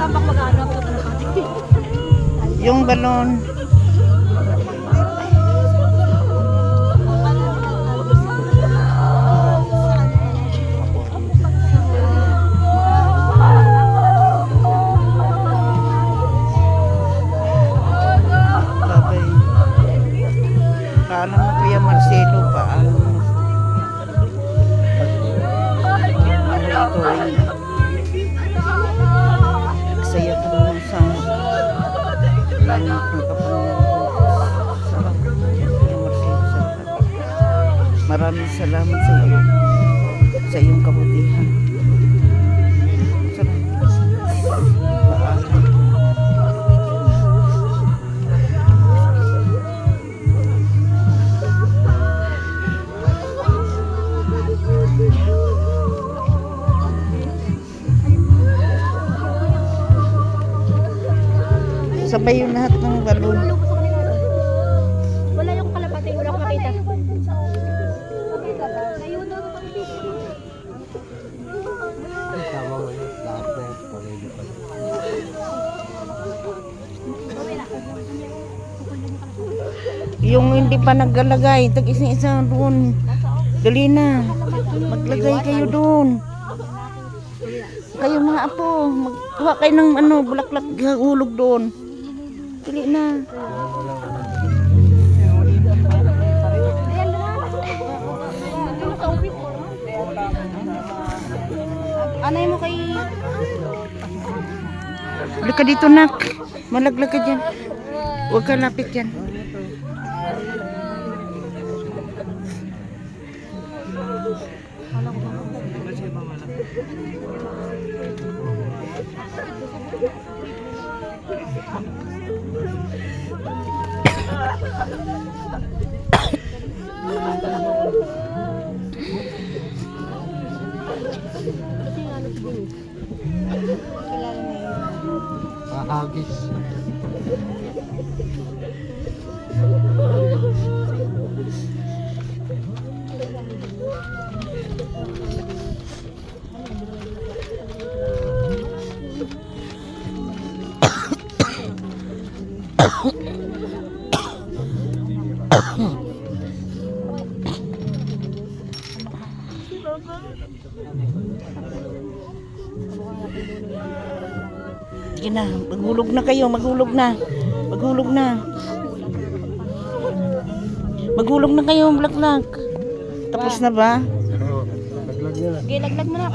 Tambak mag-ano ako sa Yung balon. Babay. Paalam na Kuya Marcelo, paalam na po. Ito ay saya ko naman sa langit ng kapangyarihan. Salamat Kuya Marcelo sa lahat. Maraming salamat sa iyo, sa iyong kabutihan. Salamat. Paalam. Sabay yung lahat ng balon. Wala yung kalapati, wala ko makita. Yung hindi pa naglalagay, tag-isa-isa doon. Dali na. Maglagay kayo doon. Kayo mga apo, magkuha kayo ng bulaklak hulog doon. Dali na. Anay mo kay... Balik ka dito, nak. Malaglag ka dyan. Huwag ka lapit dyan. Hagis. Sige na, maghulog na kayo, maghulog na. Maghulog na. Maghulog na kayo, bulaklak. Tapos na ba? Laglag niya na. Sige, laglag mo na.